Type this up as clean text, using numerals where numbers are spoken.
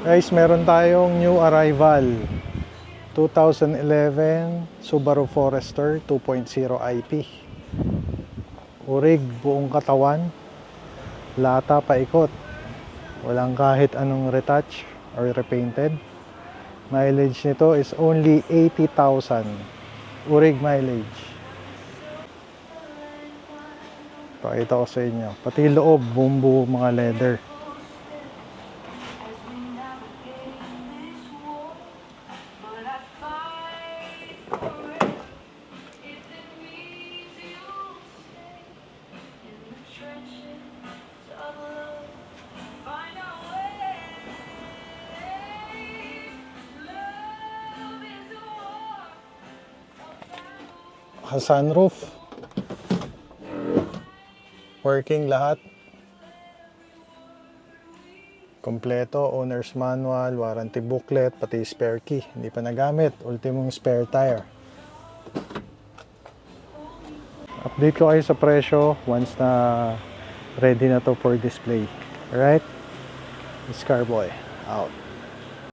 Guys, meron tayong new arrival 2011 Subaru Forester 2.0 IP. Urig, buong katawan, lata paikot, walang kahit anong retouch or repainted. Mileage nito is only 80,000 urig mileage. Pakita ko sa inyo, pati loob, buong mga leather. Sunroof, working lahat, kompleto, owner's manual, warranty booklet, pati spare key, hindi pa nagamit, ultimong spare tire. Update ko kayo sa presyo once na ready na to for display. Alright, this Carboy out.